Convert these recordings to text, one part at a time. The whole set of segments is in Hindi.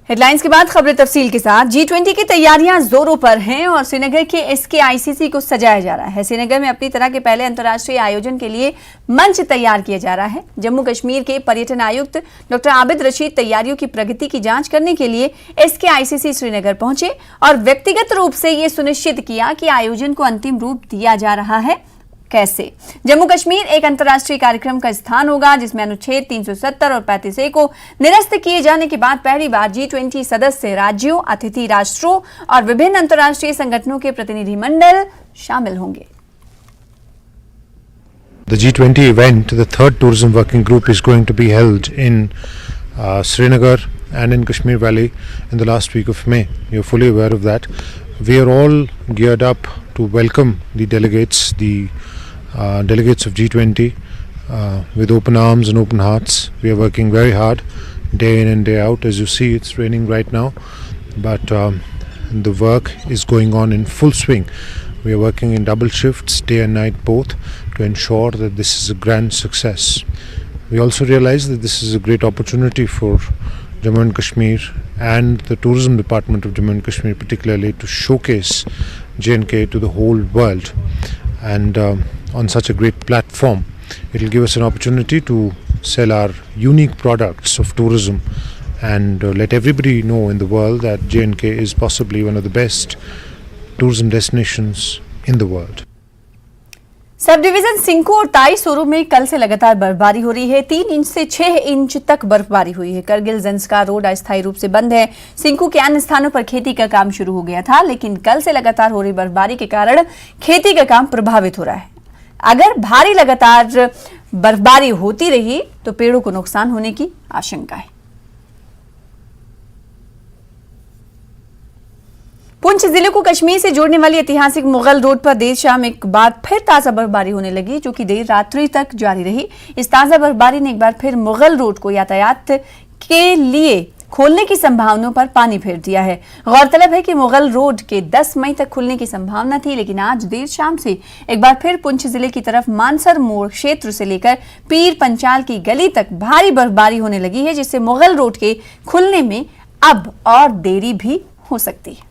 हेडलाइंस के बाद खबरें तफसील के साथ। G20 की तैयारियां जोरों पर हैं और श्रीनगर के SKICC को सजाया जा रहा है। श्रीनगर में अपनी तरह के पहले अंतर्राष्ट्रीय आयोजन के लिए मंच तैयार किया जा रहा है। जम्मू कश्मीर के पर्यटन आयुक्त डॉक्टर आबिद रशीद तैयारियों की प्रगति की जांच करने के लिए SKICC श्रीनगर पहुंचे और व्यक्तिगत रूप से ये सुनिश्चित किया कि आयोजन को अंतिम रूप दिया जा रहा है। कैसे? जम्मू कश्मीर एक अंतर्राष्ट्रीय कार्यक्रम का स्थान होगा जिसमें अनुच्छेद 370 और 35A को निरस्त किए जाने के बाद पहली बार G20 सदस्य राज्यों, अतिथि राष्ट्रों और विभिन्न अंतर्राष्ट्रीय संगठनों के प्रतिनिधिमंडल शामिल होंगे। The G20 event, the third tourism working group, is going to be held in Srinagar and in Kashmir Valley in the last week of May. You're fully aware of that. We are all geared up to welcome the delegates, delegates of G20 with open arms and open hearts. We are working very hard day in and day out. As you see, it's raining right now, but the work is going on in full swing. We are working in double shifts, day and night both, to ensure that this is a grand success. We also realize that this is a great opportunity for Jammu and Kashmir and the tourism department of Jammu and Kashmir particularly to showcase J&K to the whole world, and on such a great platform it will give us an opportunity to sell our unique products of tourism and let everybody know in the world that J&K is possibly one of the best tourism destinations in the world. Sub division Sinku और ताई सोरू में कल से लगातार बर्फबारी हो रही है। 3 इंच से 6 इंच तक बर्फबारी हुई है। करगिल जंस्कार रोड अस्थायी रूप से बंद है। सिंकू के अन्य स्थानों पर खेती का काम शुरू हो गया था, लेकिन कल से लगातार हो रही बर्फबारी के कारण खेती का काम प्रभावित हो रहा है। अगर भारी लगातार बर्फबारी होती रही तो पेड़ों को नुकसान होने की आशंका है। पुंछ जिले को कश्मीर से जोड़ने वाली ऐतिहासिक मुगल रोड पर देर शाम एक बार फिर ताजा बर्फबारी होने लगी, जो कि देर रात्रि तक जारी रही। इस ताजा बर्फबारी ने एक बार फिर मुगल रोड को यातायात के लिए खोलने की संभावनाओं पर पानी फेर दिया है। गौरतलब है कि मुगल रोड के 10 मई तक खुलने की संभावना थी, लेकिन आज देर शाम से एक बार फिर पुंछ जिले की तरफ मानसर मोड़ क्षेत्र से लेकर पीर पंचाल की गली तक भारी बर्फबारी होने लगी है, जिससे मुगल रोड के खुलने में अब और देरी भी हो सकती है।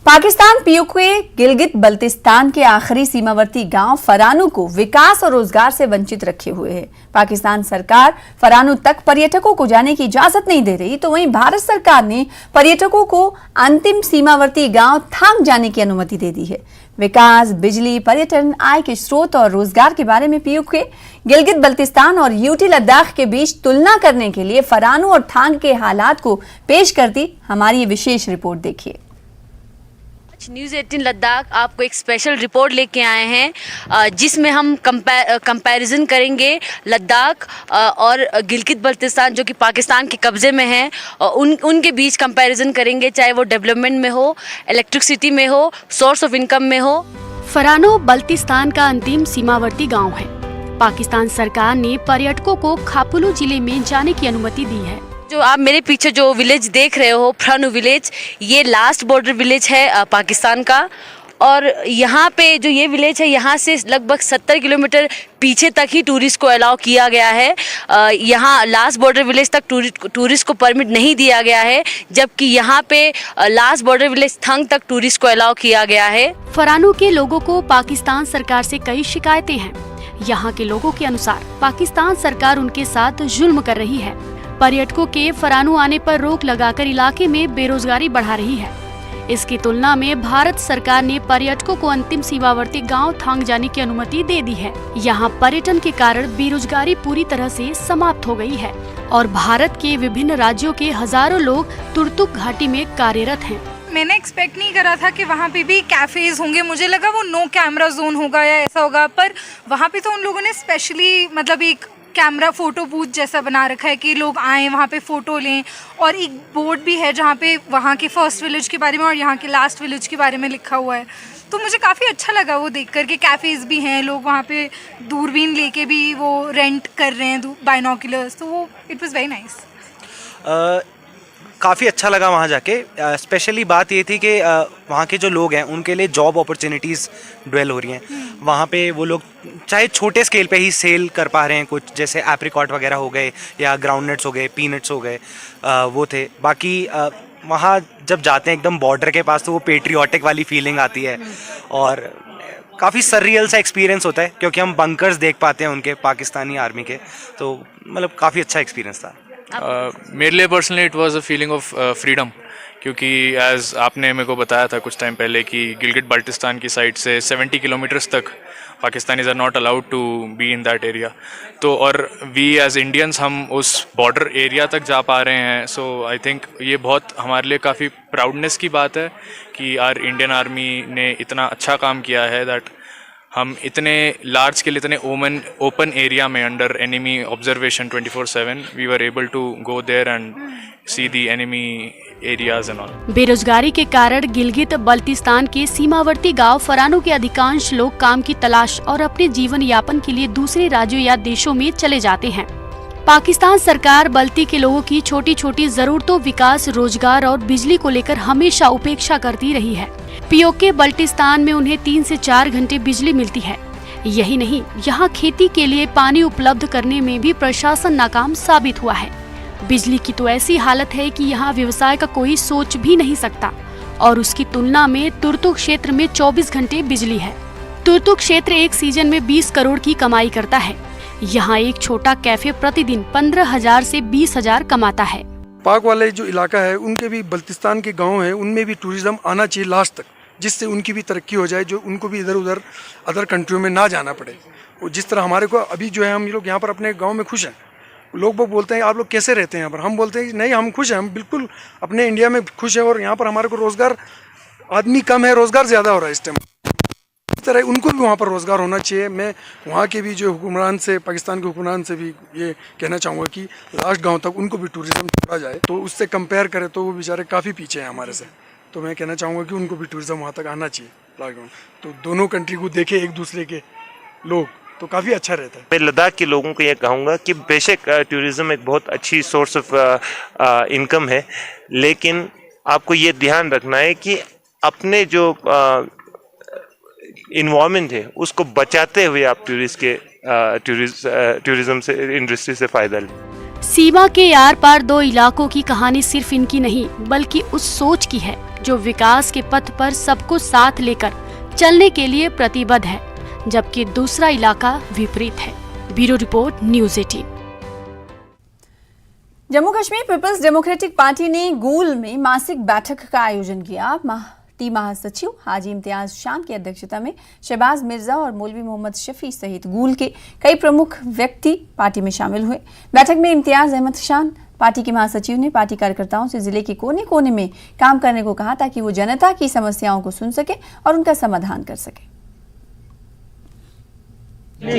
पाकिस्तान पीओके गिलगित बल्तिस्तान के आखिरी सीमावर्ती गांव फरानू को विकास और रोजगार से वंचित रखे हुए है। पाकिस्तान सरकार फरानू तक पर्यटकों को जाने की इजाजत नहीं दे रही, तो वहीं भारत सरकार ने पर्यटकों को अंतिम सीमावर्ती गांव थांग जाने की अनुमति दे दी है। विकास, बिजली, पर्यटन, आय के स्रोत और रोजगार के बारे में पीओके गिलगित बल्तिस्तान और यूटी लद्दाख के बीच तुलना करने के लिए फरानू और थांग के हालात को पेश करती हमारी ये विशेष रिपोर्ट देखिए। न्यूज़ 18 लद्दाख आपको एक स्पेशल रिपोर्ट लेके आए हैं, जिसमें हम कंपैरिजन करेंगे लद्दाख और गिलगित बल्तिस्तान जो कि पाकिस्तान के कब्ज़े में है, उनके बीच कंपैरिजन करेंगे, चाहे वो डेवलपमेंट में हो, इलेक्ट्रिसिटी में हो, सोर्स ऑफ इनकम में हो। फरानू बल्तिस्तान का अंतिम सीमावर्ती गांव है। पाकिस्तान सरकार ने पर्यटकों को खापुलू जिले में जाने की अनुमति दी है। जो आप मेरे पीछे जो विलेज देख रहे हो, फरानू विलेज, ये लास्ट बॉर्डर विलेज है पाकिस्तान का, और यहाँ पे जो ये विलेज है, यहाँ से लगभग 70 किलोमीटर पीछे तक ही टूरिस्ट को अलाउ किया गया है। यहाँ लास्ट बॉर्डर विलेज तक टूरिस्ट को परमिट नहीं दिया गया है, जबकि यहाँ पे लास्ट बॉर्डर विलेज थंग तक टूरिस्ट को अलाउ किया गया है। फरानू के लोगों को पाकिस्तान सरकार से कई शिकायतें हैं। यहाँ के लोगों के अनुसार पाकिस्तान सरकार उनके साथ जुल्म कर रही है। पर्यटकों के फरानू आने पर रोक लगाकर इलाके में बेरोजगारी बढ़ा रही है। इसकी तुलना में भारत सरकार ने पर्यटकों को अंतिम सीमावर्ती गांव थांग जाने की अनुमति दे दी है। यहाँ पर्यटन के कारण बेरोजगारी पूरी तरह से समाप्त हो गई है और भारत के विभिन्न राज्यों के हजारों लोग तुर्तुक घाटी में कार्यरत हैं। मैंने एक्सपेक्ट नहीं करा था कि वहाँ पे भी कैफ़ेज़ होंगे। मुझे लगा वो नो कैमरा जोन होगा या ऐसा होगा, पर वहाँ पे तो उन लोगों ने स्पेशली मतलब एक कैमरा फ़ोटो बूथ जैसा बना रखा है कि लोग आएँ वहाँ पे फ़ोटो लें, और एक बोर्ड भी है जहाँ पे वहाँ के फर्स्ट विलेज के बारे में और यहाँ के लास्ट विलेज के बारे में लिखा हुआ है। तो मुझे काफ़ी अच्छा लगा वो देख कर के। कैफ़ेज़ भी हैं, लोग वहाँ पे दूरबीन लेके भी वो रेंट कर रहे हैं बाइनोकुलर्स, तो वो इट वाज़ वेरी नाइस। काफ़ी अच्छा लगा वहाँ जाके। स्पेशली बात ये थी कि वहाँ के जो लोग हैं उनके लिए जॉब अपॉर्चुनिटीज़ डेवलप हो रही हैं। वहाँ पे वो लोग चाहे छोटे स्केल पे ही सेल कर पा रहे हैं कुछ, जैसे एप्रिकॉट वगैरह हो गए या ग्राउंडनट्स हो गए, पीनट्स हो गए, वो थे। बाकी वहाँ जब जाते हैं एकदम बॉर्डर के पास तो वो पेट्रियाटिक वाली फीलिंग आती है और काफ़ी सररियल सा एक्सपीरियंस होता है क्योंकि हम बंकर्स देख पाते हैं उनके पाकिस्तानी आर्मी के, तो मतलब काफ़ी अच्छा एक्सपीरियंस था। मेरे लिए personally it was a feeling of freedom, क्योंकि एज आपने मेरे को बताया था कुछ टाइम पहले कि गिलगित बाल्टिस्तान की साइड से 70 किलोमीटर्स तक Pakistanis are not allowed to be in that area. तो और वी एज इंडियंस हम उस बॉर्डर एरिया तक जा पा रहे हैं। सो आई थिंक ये बहुत हमारे लिए काफ़ी प्राउडनेस की बात है कि आर इंडियन आर्मी ने इतना अच्छा काम किया है दैट हम इतने लार्ज स्केल, इतने ओपन एरिया में under enemy observation 24/7 we were able to go there and see the enemy areas and all. बेरोजगारी के कारण गिलगित बल्तिस्तान के सीमावर्ती गांव फरानू के अधिकांश लोग काम की तलाश और अपने जीवन यापन के लिए दूसरे राज्यों या देशों में चले जाते हैं। पाकिस्तान सरकार बल्ती के लोगों की छोटी छोटी जरूरतों, विकास, रोजगार और बिजली को लेकर हमेशा उपेक्षा करती रही है। पीओके बल्टिस्तान में उन्हें 3 से 4 घंटे बिजली मिलती है। यही नहीं, यहाँ खेती के लिए पानी उपलब्ध करने में भी प्रशासन नाकाम साबित हुआ है। बिजली की तो ऐसी हालत है कि यहाँ व्यवसाय का कोई सोच भी नहीं सकता और उसकी तुलना में तुर्तुक क्षेत्र में 24 घंटे बिजली है। तुर्तुक क्षेत्र एक सीजन में 20 करोड़ की कमाई करता है। यहाँ एक छोटा कैफे प्रतिदिन 15,000 से 20,000 कमाता है। पाक वाले जो इलाका है उनके भी बल्तिस्तान के गांव हैं, उनमें भी टूरिज्म आना चाहिए लास्ट तक, जिससे उनकी भी तरक्की हो जाए, जो उनको भी इधर उधर अदर कंट्रियों में ना जाना पड़े। और जिस तरह हमारे को अभी जो है हम लोग यहाँ पर अपने गांव में खुश हैं। लोग बोलते हैं आप लोग कैसे रहते हैं यहाँ पर, हम बोलते हैं नहीं हम खुश हैं, हम बिल्कुल अपने इंडिया में खुश हैं और यहाँ पर हमारे को रोज़गार, आदमी कम है, रोज़गार ज़्यादा हो रहा है इस टाइम। इस तरह उनको भी वहाँ पर रोज़गार होना चाहिए। मैं वहाँ के भी जो हुक्मरान से, पाकिस्तान के हुक्मरान से भी ये कहना चाहूँगा कि लास्ट गांव तक उनको भी टूरिज़्म छोड़ा जाए। तो उससे कंपेयर करें तो वो बेचारे काफ़ी पीछे हैं हमारे से। तो मैं कहना चाहूँगा कि उनको भी टूरिज़्म वहाँ तक आना चाहिए लास्ट गांव। तो दोनों कंट्री को देखे एक दूसरे के लोग तो काफ़ी अच्छा रहता है। मैं लद्दाख के लोगों को ये कहूँगा कि बेशक टूरिज़्म एक बहुत अच्छी सोर्स ऑफ इनकम है, लेकिन आपको ये ध्यान रखना है कि अपने जो इन्वायरमेंट है उसको बचाते हुए आप टूरिज्म से, इंडस्ट्री से फ़ायदा लें। सीमा के आर पार दो इलाकों की कहानी सिर्फ इनकी नहीं बल्कि उस सोच की है जो विकास के पथ पर सबको साथ लेकर चलने के लिए प्रतिबद्ध है, जबकि दूसरा इलाका विपरीत है। Bureau report, news 18। Jammu Kashmir Peoples Democratic Party ने गूल में मासिक बैठक का आयोजन किया। पार्टी महासचिव हाजी इम्तियाज शान की अध्यक्षता में शहबाज मिर्जा और मौलवी मोहम्मद शफी सहित गूल के कई प्रमुख व्यक्ति पार्टी में शामिल हुए। बैठक में इम्तियाज अहमद शान पार्टी के महासचिव ने पार्टी कार्यकर्ताओं से जिले के कोने कोने में काम करने को कहा ताकि वो जनता की समस्याओं को सुन सके और उनका समाधान कर सके।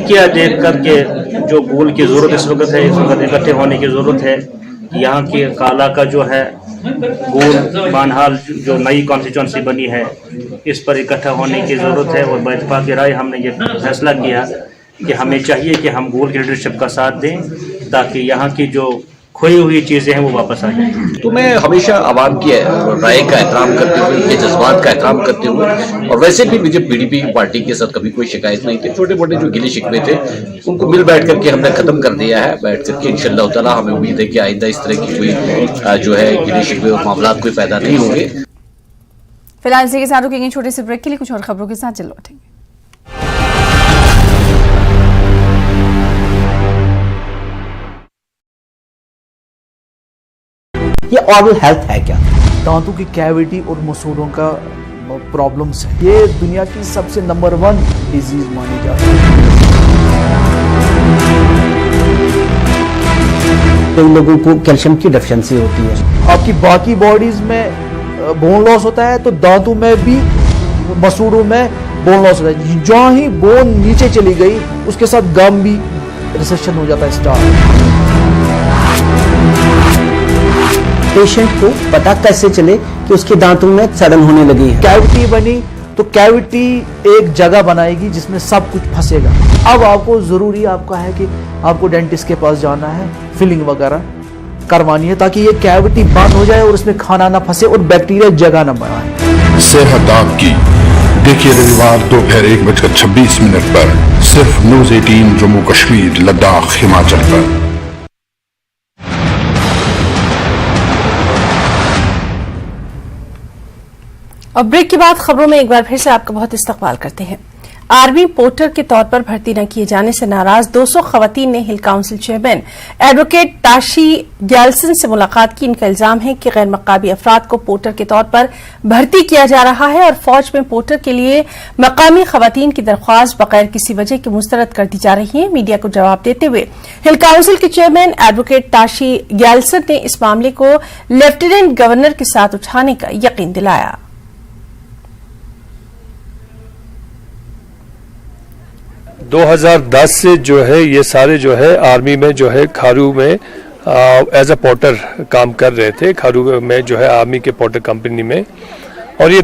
क्या देख करके जो गूल की जरूरत इस वक्त है, इस वक्त इकट्ठे होने की जरूरत है। यहाँ के काला का जो है गूल बानहाल जो नई कॉन्स्टिट्यूंसी बनी है, इस पर इकट्ठा होने की जरूरत है। और बैठक की राय हमने ये फैसला किया कि हमें चाहिए कि हम गूल की लीडरशिप का साथ दें ताकि यहाँ की जो खोई हुई चीज़ें हैं वो वापस आ जाए। तो मैं हमेशा आवाम की राय का एहतराम करते हुए, उनके जज्बात का एहतराम करते हुए, और वैसे भी मुझे पीडीपी पार्टी के साथ कभी कोई शिकायत नहीं थी। छोटे मोटे जो गिले शिकवे थे उनको मिल बैठ करके हमने खत्म कर दिया है। बैठ करके इंशाअल्लाह ताला हमें उम्मीद है कि आइंदा इस तरह की कोई जो है गिले शिकवे और मामला कोई पैदा नहीं होंगे। फिलहाल इसी के साथ रुकेंगे छोटे से ब्रेक के लिए, कुछ और खबरों के साथ चल लौटेंगे। ये ऑरल हेल्थ है क्या? दांतों की कैविटी और मसूड़ों का प्रॉब्लम्स है। ये दुनिया की सबसे नंबर 1 डिजीज मानी जाती है। कई लोगों को कैल्शियम की डेफिशिएंसी होती है। आपकी बाकी बॉडीज में बोन लॉस होता है तो दांतों में भी, मसूड़ों में बोन लॉस होता है। जहाँ ही बोन नीचे चली गई उसके साथ गम भी रिसेशन हो जाता है स्टार्ट। पेशेंट को पता कैसे चले कि उसके दांतों में सड़न होने लगी है? कैविटी बनी तो कैविटी एक जगह बनाएगी जिसमें सब कुछ फंसेगा। अब आपको जरूरी आपका है कि आपको डेंटिस्ट के पास जाना है, फिलिंग वगैरह करवानी है ताकि ये कैविटी बंद हो जाए और उसमें खाना ना फंसे और बैक्टीरिया जगह ना बनाए। सेहत आपकी। देखिए रविवार दोपहर 1:26 पर सिर्फ न्यूज़ 18 जम्मू कश्मीर लद्दाख हिमाचल पर। और ब्रेक के बाद खबरों में एक बार फिर से आपका बहुत इस्तकबाल करते हैं। आर्मी पोर्टर के तौर पर भर्ती न किए जाने से नाराज 200 खवातीन ने हिल council chairman advocate Tashi Gyalson से मुलाकात की। इनका इल्जाम है कि गैर मकामी अफराद को पोर्टर के तौर पर भर्ती किया जा रहा है और फौज में पोर्टर के लिए मकामी खवातीन की दरख्वास्त बगैर किसी वजह के मुस्तरद कर दी जा रही है। मीडिया को जवाब देते हुए हिल काउंसिल के चेयरमैन एडवोकेट ताशी ग्यालसन ने इस मामले को लेफ्टिनेंट गवर्नर के साथ उठाने का यकीन दिलाया। 2010 से जो है ये सारे जो है आर्मी में जो है खारू में एज अ पोर्टर काम कर रहे थे, खारू में जो है आर्मी के पोर्टर कंपनी में। और ये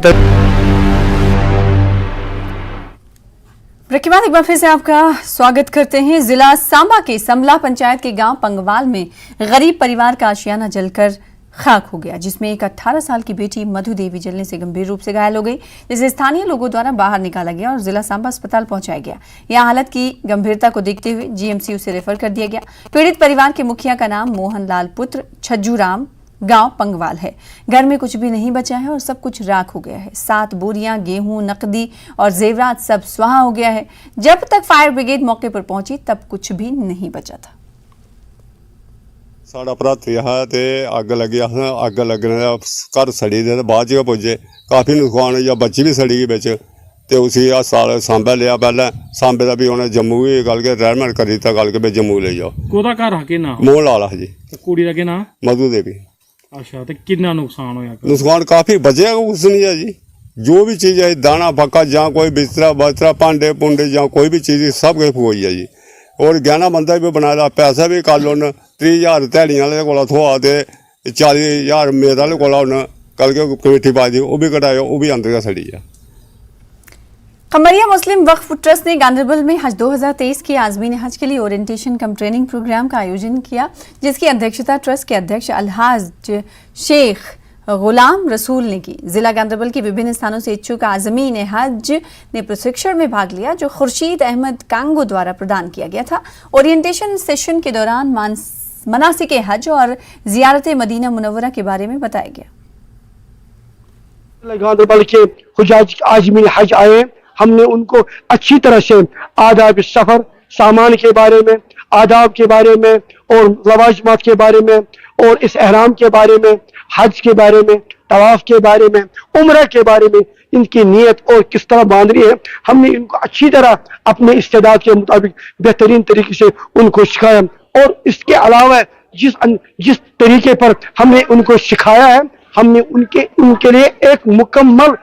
ब्रेक के बाद एक बार फिर से आपका स्वागत करते हैं। जिला सांबा के समला पंचायत के गांव पंगवाल में गरीब परिवार का आशियाना जलकर खाक हो गया, जिसमें एक 18 साल की बेटी मधु देवी जलने से गंभीर रूप से घायल हो गई, जिसे स्थानीय लोगों द्वारा बाहर निकाला गया और जिला सांबा अस्पताल पहुंचाया गया। यहां हालत की गंभीरता को देखते हुए जीएमसीयू से रेफर कर दिया गया। पीड़ित परिवार के मुखिया का नाम मोहन लाल पुत्र छज्जू राम गांव पंगवाल है। घर में कुछ भी नहीं बचा है और सब कुछ राख हो गया है। 7 बोरियां गेहूं, नकदी और जेवरात सब स्वाहा हो गया है। जब तक फायर ब्रिगेड मौके पर पहुंची तब कुछ भी नहीं बचा था। साढ़ा भराती है तो अग लगी, अग लगने घर सड़ी दे बाद च पुजे, काफ़ी नुकसान या बच्ची भी सड़ी गई बिच, तो उसी अस्पताल सांबे लिया। पहले सांबे का भी उन्हें जम्मू भी गल के रिटायरमेंट कर दिता, गल के भी जम्मू ले जाओ। कोदा घर है ना मोह लाल जी, कुड़ी का नाम मधु देवी। अच्छा, तो कितना नुकसान होया? नुकसान काफ़ी बचे कुछ नहीं है जी। जो भी चीज़ है दाना पक्का या कोई बिस्तरा बस्तरा भांडे भुंडे या कोई भी चीज़ सब कुछ हुई है जी। और गहना बंदा भी बनाया, पैसा भी कल उन 30,000 ध्याड़ियां आह्ले कोला थोआ ते 40,000 मेरे आह्ले कोला उन कल के कमेटी पाई दी, वो भी कटाया, वो भी अंदर सड़ी है। कमरिया मुस्लिम वक्फ ट्रस्ट ने गांधरबल में हज 2023 की आज़मीन हज के लिए ओरिएंटेशन कम ट्रेनिंग प्रोग्राम का आयोजन किया, जिसकी अध्यक्षता ट्रस्ट के अध्यक्ष अलहाज शेख गुलाम रसूल ने की। जिला गांधरबल के विभिन्न स्थानों से इच्छुक आज़मीन हज ने प्रशिक्षण में भाग लिया, जो खुर्शीद अहमद कांगो द्वारा प्रदान किया गया था। ओरिएंटेशन सेशन के दौरान मनासिके हज और जियारत मदीना मुनव्वरा के बारे में बताया गया। गांधरबल के हुजाज आज़मीन हज आए, हमने उनको अच्छी तरह से आदाब सफर, सामान के बारे में, आदाब के बारे में और लवाजमात के बारे में और इस एहराम के बारे में, हज के बारे में, तवाफ के बारे में, उम्रा के बारे में, इनकी नीयत और किस तरह बांधनी है, हमने इनको अच्छी तरह अपने इस्तेदाद के मुताबिक बेहतरीन तरीके से उनको सिखाया। और इसके अलावा जिस तरीके पर हमने उनको सिखाया है, हमने उनके लिए एक मुकम्मल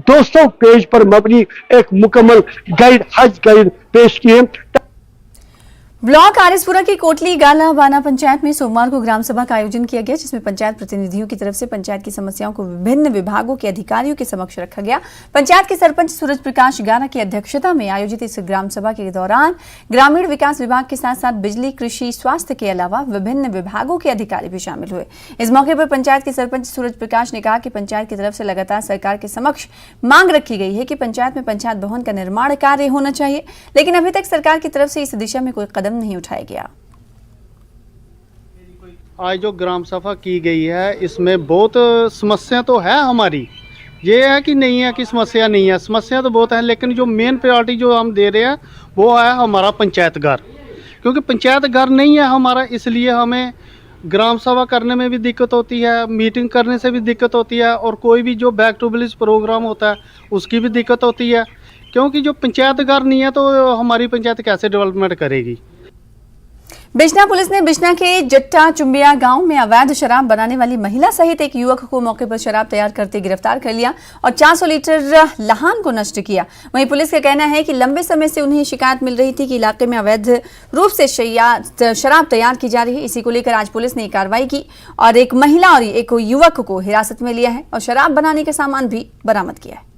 200 पेज पर मबनी एक मुकम्मल गाइड, हज गाइड पेश की है। ब्लॉक आरिसपुरा की कोटली गाला बाना पंचायत में सोमवार को ग्राम सभा का आयोजन किया गया, जिसमें पंचायत प्रतिनिधियों की तरफ से पंचायत की समस्याओं को विभिन्न विभागों के अधिकारियों के समक्ष रखा गया। पंचायत के सरपंच सूरज प्रकाश गारा की अध्यक्षता में आयोजित इस ग्राम सभा के दौरान ग्रामीण विकास विभाग के साथ साथ बिजली, कृषि, स्वास्थ्य के अलावा विभिन्न विभागों के अधिकारी भी शामिल हुए। इस मौके पर पंचायत के सरपंच सूरज प्रकाश ने कहा कि पंचायत की तरफ से लगातार सरकार के समक्ष मांग रखी गई है कि पंचायत में पंचायत भवन का निर्माण कार्य होना चाहिए, लेकिन अभी तक सरकार की तरफ से इस दिशा में कोई कदम नहीं उठाया गया। आज जो ग्राम सभा की गई है, इसमें बहुत समस्या तो है हमारी, ये है कि नहीं है कि समस्या नहीं है, समस्या तो बहुत है, लेकिन जो मेन प्रायोरिटी जो हम दे रहे हैं वो है हमारा पंचायत घर, क्योंकि पंचायत घर नहीं है हमारा, इसलिए हमें ग्राम सभा करने में भी दिक्कत होती है, मीटिंग करने से भी दिक्कत होती है, और कोई भी जो बैक टू विलेज प्रोग्राम होता है उसकी भी दिक्कत होती है, क्योंकि जो पंचायत घर नहीं है तो हमारी पंचायत कैसे डेवलपमेंट करेगी। बिजना पुलिस ने बिजना के जट्टा चुम्बिया गांव में अवैध शराब बनाने वाली महिला सहित एक युवक को मौके पर शराब तैयार करते गिरफ्तार कर लिया और 400 लीटर लहान को नष्ट किया। वहीं पुलिस का कहना है कि लंबे समय से उन्हें शिकायत मिल रही थी कि इलाके में अवैध रूप से शराब तैयार की जा रही है। इसी को लेकर आज पुलिस ने कार्रवाई की और एक महिला और एक युवक को हिरासत में लिया है और शराब बनाने का सामान भी बरामद किया है।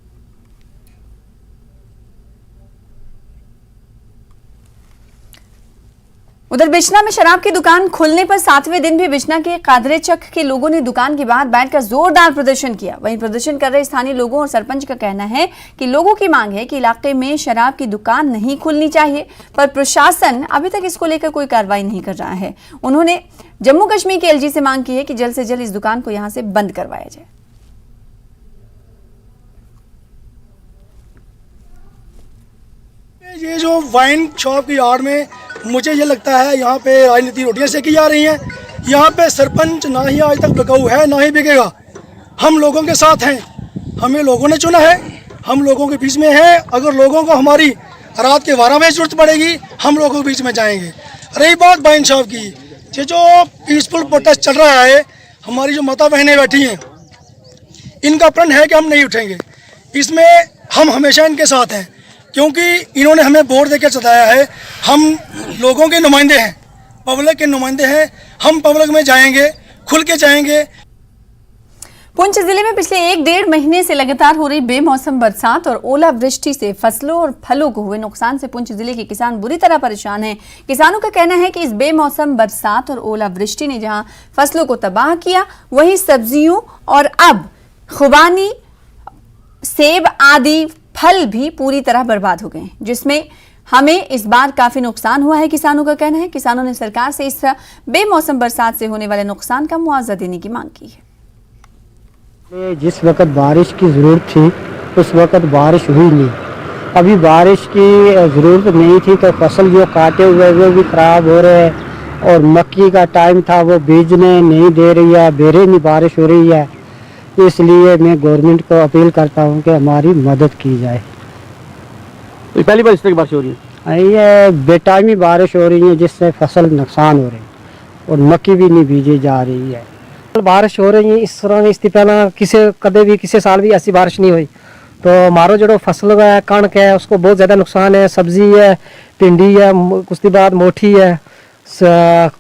उधर बिश्ना में शराब की दुकान खुलने पर 7वें दिन भी बिश्ना के कादरे चक के लोगों ने दुकान के बाहर बैठकर जोरदार प्रदर्शन किया। वहीं प्रदर्शन कर रहे स्थानीय लोगों और सरपंच का कहना है कि लोगों की मांग है कि इलाके में शराब की दुकान नहीं खुलनी चाहिए, पर प्रशासन अभी तक इसको लेकर कोई कार्रवाई नहीं कर रहा है। उन्होंने जम्मू कश्मीर के एलजी से मांग की है कि जल्द से जल्द इस दुकान को यहां से बंद करवाया जाए। ये जो वाइन शॉप की आड़ में मुझे ये लगता है यहाँ पे राजनीति रोटियाँ सेकी जा रही हैं। यहाँ पे सरपंच ना ही आज तक बिकाऊ है ना ही बिकेगा। हम लोगों के साथ हैं, हमें लोगों ने चुना है, हम लोगों के बीच में हैं। अगर लोगों को हमारी रात के 12 बजे जरूरत पड़ेगी हम लोगों के बीच में जाएंगे। रही बात वाइन शॉप की, ये जो पीसफुल प्रोटेस्ट चल रहा है, हमारी जो माता बहनें बैठी हैं इनका प्रण है कि हम नहीं उठेंगे। इसमें हम हमेशा इनके साथ हैं क्योंकि इन्होंने हमें वोट देकर जिताया है। हम लोगों के नुमाइंदे हैं, पब्लिक के नुमाइंदे हैं। हम पब्लिक में जाएंगे, खुल के जाएंगे। पुंछ जिले में पिछले 1-1.5 महीने से लगातार हो रही बेमौसम बरसात और ओलावृष्टि से फसलों और फलों को हुए नुकसान से पुंछ जिले के किसान बुरी तरह परेशान हैं। किसानों का कहना है कि इस बेमौसम बरसात और ओलावृष्टि ने जहां फसलों को तबाह किया, वहीं सब्जियों और अब खुबानी, सेब आदि फल भी पूरी तरह बर्बाद हो गए हैं, जिसमें हमें इस बार काफी नुकसान हुआ है। किसानों का कहना है किसानों ने सरकार से इस बेमौसम बरसात से होने वाले नुकसान का मुआवजा देने की मांग की है। जिस वक्त बारिश की जरूरत थी उस वक्त बारिश हुई नहीं। अभी बारिश की जरूरत नहीं थी तो फसल जो काटे हुए वो भी खराब हो रहे हैं और मक्की का टाइम था वो बीजने नहीं दे रही है, बेरे नहीं बारिश हो रही है। इसलिए मैं गवर्नमेंट को अपील करता हूं कि हमारी मदद की जाए। तो पहली बार इस तरह की बारिश हो रही है? ये बेटाइमी बारिश हो रही है जिससे फसल नुकसान हो रही है और मक्की भी नहीं बीजी जा रही है। बारिश हो रही है इस तरह इस पहला कदे भी किसी साल भी ऐसी बारिश नहीं हुई। तो हमारा जो फसल है कणक है उसको बहुत ज़्यादा नुकसान है। सब्जी है, भिंडी है, उसके बाद मोठी है,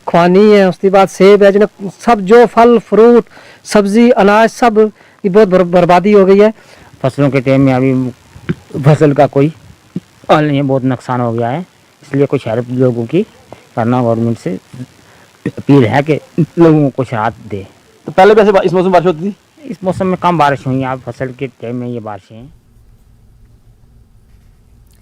खुआनी है, उसके बाद सेब है, जिन्हें सब जो फल फ्रूट सब्जी अनाज सब की बहुत बर्बादी हो गई है। फसलों के टाइम में अभी फसल का कोई हल नहीं है, बहुत नुकसान हो गया है। इसलिए कुछ हेल्प लोगों की करना गवर्नमेंट से अपील है कि लोगों को कुछ राहत दे। तो पहले भी ऐसे इस मौसम बारिश होती थी? इस मौसम में कम बारिश हुई है, अब फसल के टाइम में ये बारिशें हैं।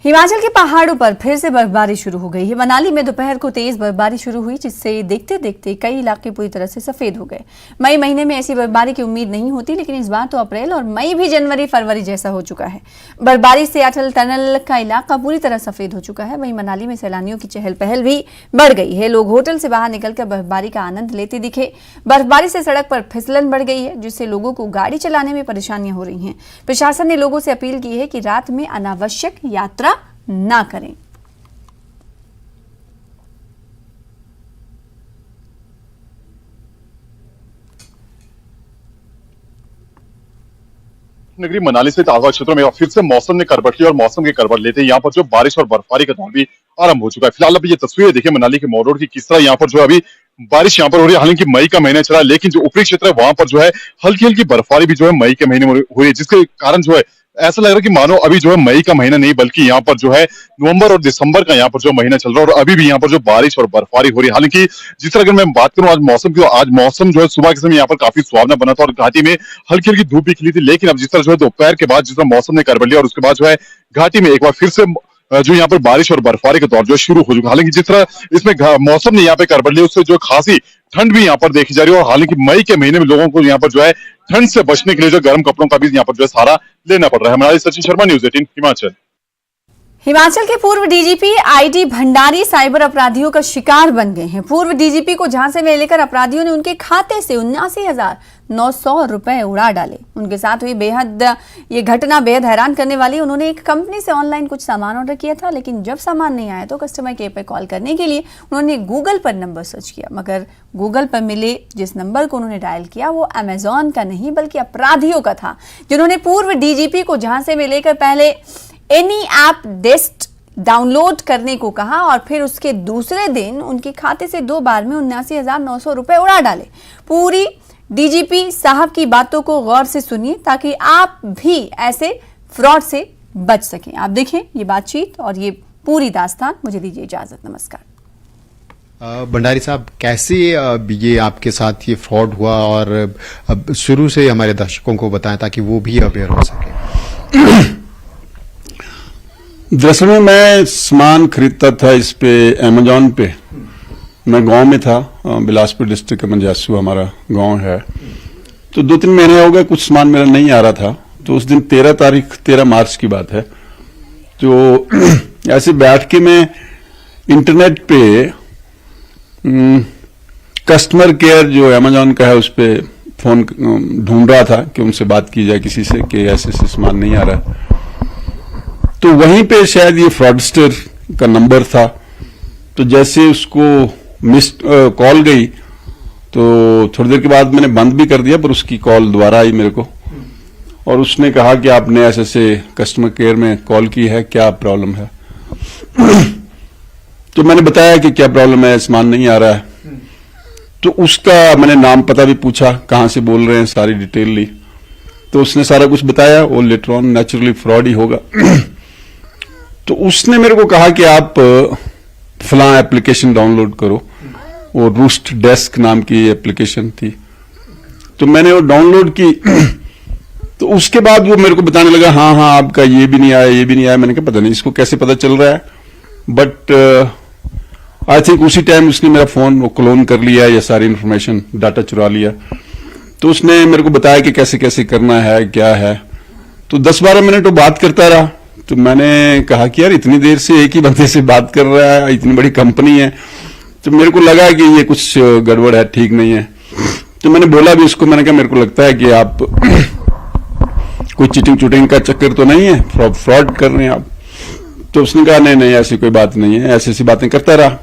हिमाचल के पहाड़ों पर फिर से बर्फबारी शुरू हो गई है। मनाली में दोपहर को तेज बर्फबारी शुरू हुई, जिससे देखते देखते कई इलाके पूरी तरह से सफेद हो गए। मई महीने में ऐसी बर्फबारी की उम्मीद नहीं होती, लेकिन इस बार तो अप्रैल और मई भी जनवरी फरवरी जैसा हो चुका है। बर्फबारी से अटल टनल का इलाका पूरी तरह सफेद हो चुका है। वहीं मनाली में सैलानियों की चहल पहल भी बढ़ गई है। लोग होटल से बाहर निकलकर बर्फबारी का आनंद लेते दिखे। बर्फबारी से सड़क पर फिसलन बढ़ गई है, जिससे लोगों को गाड़ी चलाने में परेशानियां हो रही हैं। प्रशासन ने लोगों से अपील की है कि रात में अनावश्यक यात्रा ना करें। नगरी मनाली से आसपास क्षेत्रों में फिर से मौसम ने करवट ली और मौसम के करवट लेते यहाँ पर जो बारिश और बर्फबारी का दौर भी आरंभ हो चुका है। फिलहाल अभी ये तस्वीरें देखिए मनाली के मॉल रोड की, किस तरह यहाँ पर जो है अभी बारिश यहाँ पर हो रही है। हालांकि मई का महीना चला, लेकिन जो ऊपरी क्षेत्र है वहां पर जो है हल्की हल्की बर्फबारी भी जो है मई के महीने में हो रही है, जिसके कारण जो है ऐसा लग रहा है कि मानो अभी जो है मई का महीना नहीं बल्कि यहाँ पर जो है नवंबर और दिसंबर का यहाँ पर जो महीना चल रहा है और अभी भी यहाँ पर जो बारिश और बर्फबारी हो रही है। हालांकि जिस तरह अगर मैं बात करूं आज मौसम की, तो आज मौसम जो है सुबह के समय यहाँ पर काफी सुहावना बना था और घाटी में हल्की हल्की धूप भी खिली थी। लेकिन अब जिस तरह जो है दोपहर के बाद जिस तरह मौसम ने करवट लिया और उसके बाद जो है घाटी में एक बार फिर से जो यहाँ पर बारिश और बर्फबारी का दौर जो शुरू हो चुका। हालांकि जिस तरह इसमें मौसम ने यहाँ पे करवट लिया उससे जो खासी ठंड भी यहाँ पर देखी जा रही है और हालांकि मई के महीने में लोगों को यहाँ पर जो है ठंड से बचने के लिए जो गर्म कपड़ों का भी यहाँ पर जो है सहारा लेना पड़ रहा है। हमारे सचिन शर्मा, न्यूज़ 18 हिमाचल। हिमाचल के पूर्व डीजीपी आईडी भंडारी साइबर अपराधियों का शिकार बन गए हैं। पूर्व डीजीपी को झांसे में लेकर अपराधियों ने उनके खाते से 79,900 रुपए उड़ा डाले। उनके साथ हुई ये घटना बेहद हैरान करने वाली। उन्होंने एक कंपनी से ऑनलाइन कुछ सामान ऑर्डर किया था, लेकिन जब सामान नहीं आया तो कस्टमर केयर पर कॉल करने के लिए उन्होंने गूगल पर नंबर सर्च किया, मगर गूगल पर मिले जिस नंबर को उन्होंने डायल किया वो अमेजॉन का नहीं बल्कि अपराधियों का था, जिन्होंने पूर्व डीजीपी को झांसे में लेकर पहले एनी ऐप डेस्ट डाउनलोड करने को कहा और फिर उसके दूसरे दिन उनके खाते से 2 बार में 79,900 रुपए उड़ा डाले। पूरी डीजीपी साहब की बातों को गौर से सुनिए ताकि आप भी ऐसे फ्रॉड से बच सकें। आप देखें ये बातचीत और ये पूरी दास्तान। मुझे दीजिए इजाजत, नमस्कार। भंडारी साहब, कैसे ये आपके साथ ये फ्रॉड हुआ, और अब शुरू से हमारे दर्शकों को बताएं ताकि वो भी अवेयर हो सके। दरअसल में मैं सामान खरीदता था इस पे अमेजोन पे। मैं गांव में था, बिलासपुर डिस्ट्रिक्ट का मंजासू हमारा गांव है। तो 2-3 महीने हो गए, कुछ सामान मेरा नहीं आ रहा था। तो उस दिन 13 मार्च की बात है। तो ऐसे बैठ के मैं इंटरनेट पे कस्टमर केयर जो अमेजोन का है उस पे फोन ढूंढ रहा था कि उनसे बात की जाए किसी से कि ऐसे सामान नहीं आ रहा। तो वहीं पे शायद ये फ्रॉडस्टर का नंबर था। तो जैसे उसको मिस्ड कॉल गई तो थोड़ी देर के बाद मैंने बंद भी कर दिया, पर उसकी कॉल दोबारा आई मेरे को, और उसने कहा कि आपने ऐसे कस्टमर केयर में कॉल की है, क्या प्रॉब्लम है। तो मैंने बताया कि क्या प्रॉब्लम है, सामान नहीं आ रहा है। तो उसका मैंने नाम पता भी पूछा, कहां से बोल रहे हैं, सारी डिटेल ली। तो उसने सारा कुछ बताया। वो लेटर ऑन नेचुरली फ्रॉड ही होगा। तो उसने मेरे को कहा कि आप फलां एप्लीकेशन डाउनलोड करो। वो रूस्ट डेस्क नाम की एप्लीकेशन थी। तो मैंने वो डाउनलोड की। तो उसके बाद वो मेरे को बताने लगा, हाँ आपका ये भी नहीं आया, ये भी नहीं आया। मैंने कहा पता नहीं इसको कैसे पता चल रहा है, बट आई थिंक उसी टाइम उसने मेरा फोन वो क्लोन कर लिया, या सारी इंफॉर्मेशन डाटा चुरा लिया। तो उसने मेरे को बताया कि कैसे कैसे करना है, क्या है। तो 10-12 मिनट वो बात करता रहा। तो मैंने कहा कि यार इतनी देर से एक ही बंदे से बात कर रहा है, इतनी बड़ी कंपनी है। तो मेरे को लगा कि ये कुछ गड़बड़ है, ठीक नहीं है। तो मैंने बोला भी उसको, मैंने कहा मेरे को लगता है कि आप कोई चीटिंग का चक्कर तो नहीं है, फ्रॉड कर रहे हैं आप। तो उसने कहा नहीं ऐसी कोई बात नहीं है, ऐसी बातें करता रहा।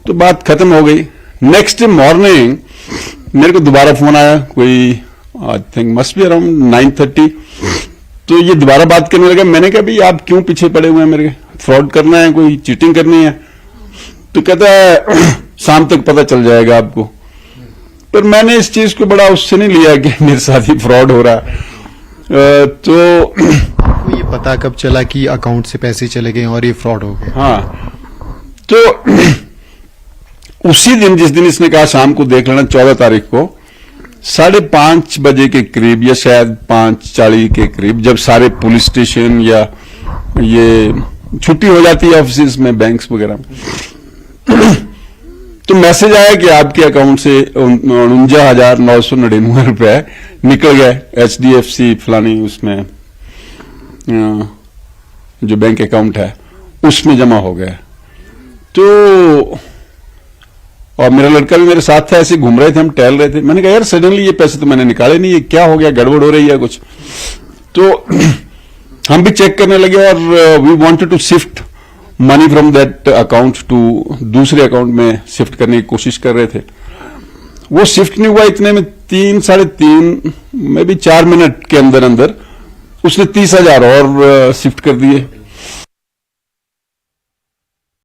तो बात खत्म हो गई। नेक्स्ट डे मॉर्निंग मेरे को दोबारा फोन आया, कोई I think must be around 9:30। तो ये दोबारा बात करने लगा। मैंने कहा भाई आप क्यों पीछे पड़े हुए हैं मेरे, फ्रॉड करना है, कोई चीटिंग करनी है। तो कहता है शाम तक पता चल जाएगा आपको। पर मैंने इस चीज को बड़ा उससे नहीं लिया कि मेरे साथ ही फ्रॉड हो रहा है। तो आपको ये पता कब चला कि अकाउंट से पैसे चले गए और ये फ्रॉड हो गए? हाँ, तो उसी दिन जिस दिन इसने कहा शाम को देख लेना, 14 तारीख को 5:30 बजे के करीब, या शायद 5:40 के करीब, जब सारे पुलिस स्टेशन या ये छुट्टी हो जाती है ऑफिस में, बैंक्स वगैरह में, तो मैसेज आया कि आपके अकाउंट से 49,999 रुपए निकल गए HDFC फलानी उसमें जो बैंक अकाउंट है उसमें जमा हो गया। तो और मेरा लड़का भी मेरे साथ था, ऐसे घूम रहे थे, हम टहल रहे थे। मैंने कहा यार सडनली ये पैसे तो मैंने निकाले नहीं, ये क्या हो गया, गड़बड़ हो रही है कुछ। तो हम भी चेक करने लगे और we wanted to shift money from that account to दूसरे अकाउंट में शिफ्ट करने की कोशिश कर रहे थे। वो शिफ्ट नहीं हुआ। इतने में 3-3.5 में भी 4 मिनट के अंदर अंदर उसने 30,000 और शिफ्ट कर दिए।